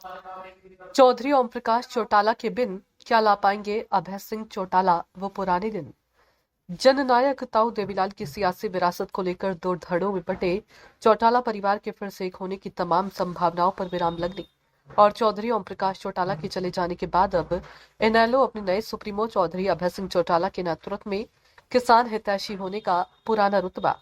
चौधरी ओम प्रकाश चौटाला के बिन क्या ला पाएंगे अभय सिंह चौटाला वो पुराने दिन। जननायक ताऊ देवीलाल की सियासी विरासत को लेकर दो धड़ों में बटे चौटाला परिवार के फिर से एक होने की तमाम संभावनाओं पर विराम लगने और चौधरी ओम प्रकाश चौटाला के चले जाने के बाद अब इनेलो अपने नए सुप्रीमो चौधरी अभय सिंह चौटाला के नेतृत्व में किसान हितैषी होने का पुराना रुतबा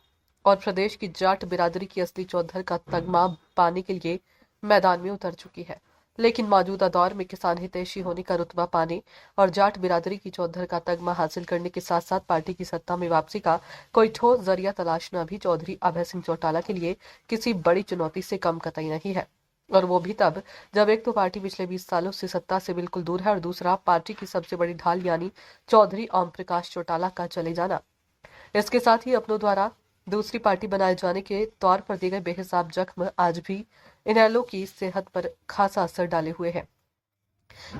और प्रदेश की जाट बिरादरी की असली चौधर का तगमा पाने के लिए मैदान में उतर चुकी है। लेकिन मौजूदा दौर में किसान हितैषी होने का रुतबा पाने और जाट बिरादरी की चौधर का तगमा हासिल करने के साथ साथ पार्टी की सत्ता में वापसी का कोई ठोस जरिया तलाशना भी चौधरी अभय सिंह चौटाला के लिए किसी बड़ी चुनौती से कम कतई नहीं है। और वो भी तब जब एक तो पार्टी पिछले 20 सालों से सत्ता से बिल्कुल दूर है और दूसरा पार्टी की सबसे बड़ी ढाल यानी चौधरी ओम प्रकाश चौटाला का चले जाना इसके साथ ही अपनों द्वारा दूसरी पार्टी बनाए जाने के तौर पर दिए गए बेहिसाब जख्म आज भी इनेलो की सेहत पर खासा असर डाले हुए है।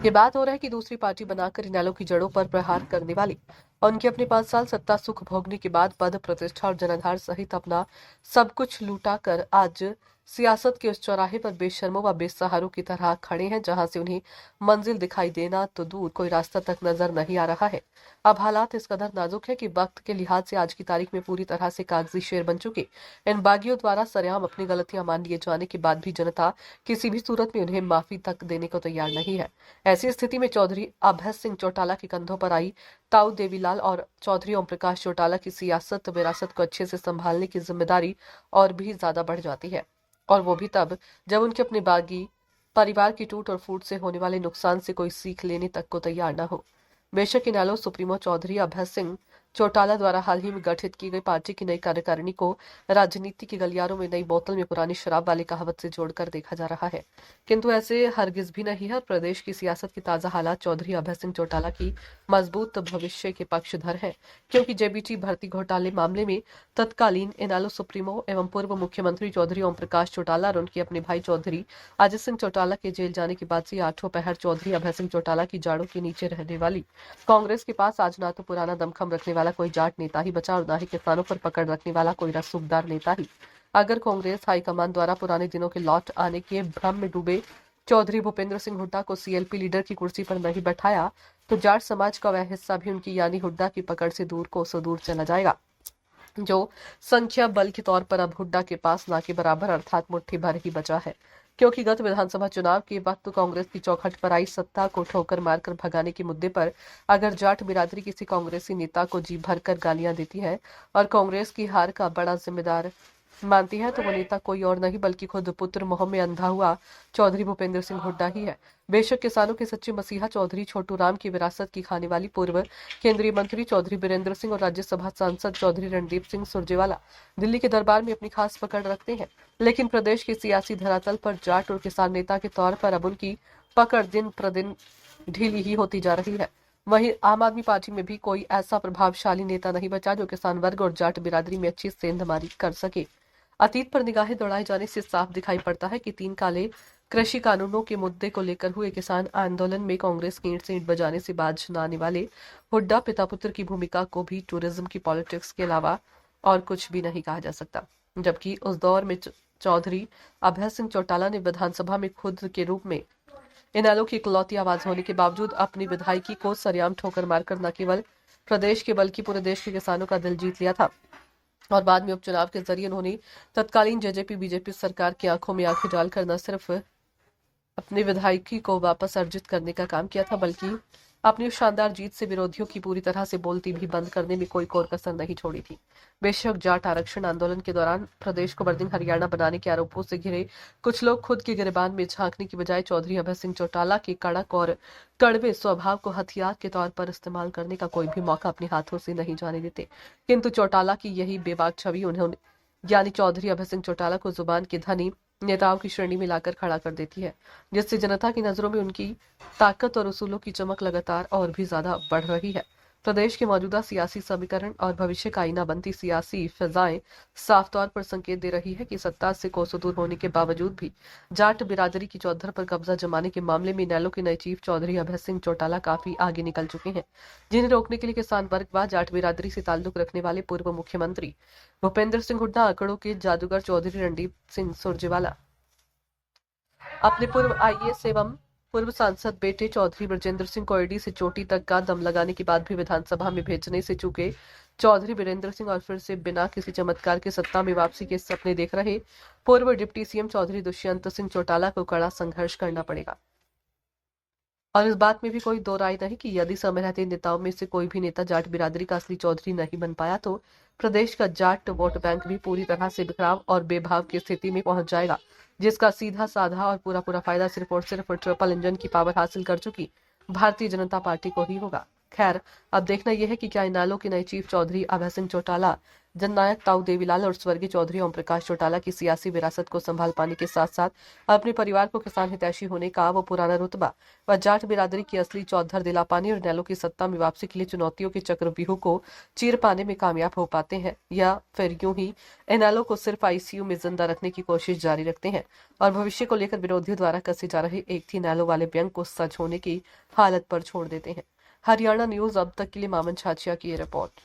ये बात हो रहा है कि दूसरी पार्टी बनाकर इनेलो की जड़ों पर प्रहार करने वाली और उनके अपने 5 साल सत्ता सुख भोगने के बाद पद प्रतिष्ठा और जनाधार सहित अपना सब कुछ लूटा कर आज सियासत के उस चौराहे पर बेशर्मों व बेसहारों की तरह खड़े हैं जहां से उन्हें मंजिल दिखाई देना तो दूर कोई रास्ता तक नजर नहीं आ रहा है। अब हालात इस कदर नाजुक है कि वक्त के लिहाज से आज की तारीख में पूरी तरह से कागजी शेर बन चुके इन बागियों द्वारा सरेआम अपनी गलतियां मान लिए जाने के बाद भी जनता किसी भी सूरत में उन्हें माफी तक देने को तैयार नहीं है। ऐसी स्थिति में चौधरी अभय सिंह चौटाला के कंधों पर आई ताऊ देवीलाल और चौधरी ओम प्रकाश चौटाला की सियासत विरासत को अच्छे से संभालने की जिम्मेदारी और भी ज्यादा बढ़ जाती है और वो भी तब जब उनके अपने बागी परिवार की टूट और फूट से होने वाले नुकसान से कोई सीख लेने तक को तैयार न हो। बेशक इनेलो सुप्रीमो चौधरी अभय सिंह चौटाला द्वारा हाल ही में गठित की गई पार्टी की नई कार्यकारिणी को राजनीति के गलियारों में नई बोतल में पुरानी शराब वाली कहावत से जोड़कर देखा जा रहा है, किंतु ऐसे हरगिज भी नहीं है। प्रदेश की सियासत की ताजा हालात चौधरी अभय सिंह चौटाला की मजबूत भविष्य के पक्षधर है, क्योंकि जेबीटी भर्ती घोटाले मामले में तत्कालीन इनेलो सुप्रीमो एवं पूर्व मुख्यमंत्री चौधरी ओम प्रकाश चौटाला और उनके अपने भाई चौधरी अजय सिंह चौटाला के जेल जाने के बाद से आठों पहर चौधरी अभय सिंह चौटाला की जाड़ों के नीचे रहने वाली कांग्रेस के पास आज ना तो पुराना दमखम रखने वाला कोई जाट नेता ही बचा और ना ही किसानों पर पकड़ रखने वाला कोई रसूखदार नेता ही। अगर कांग्रेस हाईकमान द्वारा पुराने दिनों के लौट आने के भ्रम में डूबे चौधरी भूपेंद्र सिंह हुड्डा को सीएलपी लीडर की कुर्सी पर नहीं बैठाया तो जाट समाज का वह हिस्सा भी उनकी यानी हुड्डा की पकड़ से दूर को सो दूर चला जाएगा, जो संख्या बल के तौर पर अब हुड्डा के पास ना के बराबर अर्थात मुट्ठी भर ही बचा है। क्योंकि गत विधानसभा चुनाव के वक्त कांग्रेस की चौखट पर आई सत्ता को ठोकर मारकर भगाने के मुद्दे पर अगर जाट बिरादरी किसी कांग्रेसी नेता को जी भरकर गालियां देती है और कांग्रेस की हार का बड़ा जिम्मेदार मानती है तो वो नेता कोई और नहीं बल्कि खुद पुत्र मोह में अंधा हुआ चौधरी भूपेंद्र सिंह हुड्डा ही है। बेशक किसानों के सच्चे मसीहा चौधरी छोटू राम की विरासत की खाने वाली पूर्व केंद्रीय मंत्री चौधरी बीरेंद्र सिंह और राज्यसभा सांसद चौधरी रणदीप सिंह सुरजेवाला दिल्ली के दरबार में अपनी खास पकड़ रखते हैं, लेकिन प्रदेश के सियासी धरातल पर जाट और किसान नेता के तौर पर अब उनकी पकड़ दिन प्रतिदिन ढीली ही होती जा रही है। वहीं आम आदमी पार्टी में भी कोई ऐसा प्रभावशाली नेता नहीं बचा जो किसान वर्ग और जाट बिरादरी में अच्छी सेंधमारी कर सके। अतीत पर निगाहें दौड़ाए जाने से साफ दिखाई पड़ता है कि 3 काले कृषि कानूनों के मुद्दे को लेकर हुए किसान आंदोलन में कांग्रेस की ईंट से ईंट बजाने से बाज न आने वाले हुड्डा पिता पुत्र की भूमिका को भी टूरिज्म की पॉलिटिक्स के अलावा और कुछ भी नहीं कहा जा सकता। जबकि उस दौर में चौधरी अभय सिंह चौटाला ने विधानसभा में खुद के रूप में इनेलो की इकलौती आवाज होने के बावजूद अपनी विधायकी को सरेआम ठोकर मारकर न केवल प्रदेश के बल्कि पूरे देश के किसानों का दिल जीत लिया था और बाद में उपचुनाव के जरिए उन्होंने तत्कालीन जेजेपी बीजेपी सरकार की आंखों में आंखें डालकर न सिर्फ अपनी विधायकी को वापस अर्जित करने का काम किया था बल्कि अपनी उस शानदार जीत से विरोधियों की पूरी तरह से बोलती भी बंद करने में कोई कोर कसर नहीं छोड़ी थी। बेशक जाट आरक्षण आंदोलन के दौरान प्रदेश को बर्दिंग हरियाणा बनाने के आरोपों से घिरे कुछ लोग खुद के गिरबान में झांकने की बजाय चौधरी अभय सिंह चौटाला के कड़क और कड़वे स्वभाव को हथियार के तौर पर इस्तेमाल करने का कोई भी मौका अपने हाथों से नहीं जाने देते, किंतु चौटाला की यही बेबाक छवि उन्होंने यानी चौधरी अभय सिंह चौटाला को जुबान के धनी नेताओं की श्रेणी में लाकर खड़ा कर देती है, जिससे जनता की नजरों में उनकी ताकत और उसूलों की चमक लगातार और भी ज्यादा बढ़ रही है। प्रदेश के मौजूदा सियासी समीकरण और भविष्य का आईना बनती सियासी फिजाएं साफ तौर पर संकेत दे रही है कि सत्ता से कोसों दूर होने के बावजूद भी जाट बिरादरी की चौधर पर कब्जा जमाने के मामले में इनेलो के नए चीफ चौधरी अभय सिंह चौटाला काफी आगे निकल चुके हैं, जिन्हें रोकने के लिए किसान वर्ग व जाट बिरादरी से ताल्लुक रखने वाले पूर्व मुख्यमंत्री भूपेंद्र सिंह हुड्डा, आंकड़ों के जादूगर चौधरी रणदीप सिंह सुरजेवाला अपने पूर्व आईएएस एवं पूर्व सांसद बेटे चौधरी ब्रजेंद्र सिंह को ईडी से चोटी तक का दम लगाने के बाद भी विधानसभा में भेजने से चूके चौधरी वीरेंद्र सिंह और फिर से बिना किसी चमत्कार के सत्ता में वापसी के सपने देख रहे पूर्व डिप्टी सीएम चौधरी दुष्यंत सिंह चौटाला को कड़ा संघर्ष करना पड़ेगा। और इस बात में भी कोई दो राय नहीं कि यदि समय रहते नेताओं में से कोई भी नेता जाट बिरादरी का असली चौधरी नहीं बन पाया तो प्रदेश का जाट वोट बैंक भी पूरी तरह से बिखराव और बेभाव की स्थिति में पहुंच जाएगा, जिसका सीधा साधा और पूरा पूरा फायदा सिर्फ और सिर्फ ट्रिपल इंजन की पावर हासिल कर चुकी भारतीय जनता पार्टी को ही होगा। खैर, अब देखना यह है कि क्या इनालो के नए चीफ चौधरी अभय सिंह चौटाला, जननायक ताऊ देवीलाल और स्वर्गीय चौधरी ओम प्रकाश चौटाला की सियासी विरासत को संभाल पाने के साथ साथ अपने परिवार को किसान हितैषी होने का वो पुराना रुतबा व जाट बिरादरी की असली चौधर दिला पाने और इनेलो की सत्ता में वापसी के लिए चुनौतियों के चक्रव्यूह को चीर पाने में कामयाब हो पाते हैं, या फिर यूं ही इनेलो को सिर्फ आईसीयू में जिंदा रखने की कोशिश जारी रखते हैं और भविष्य को लेकर विरोधियों द्वारा कसे जा रहे एक थी इनेलो वाले व्यंग को सच होने की हालत पर छोड़ देते हैं। हरियाणा न्यूज अब तक के लिए मामन छाचिया की ये रिपोर्ट।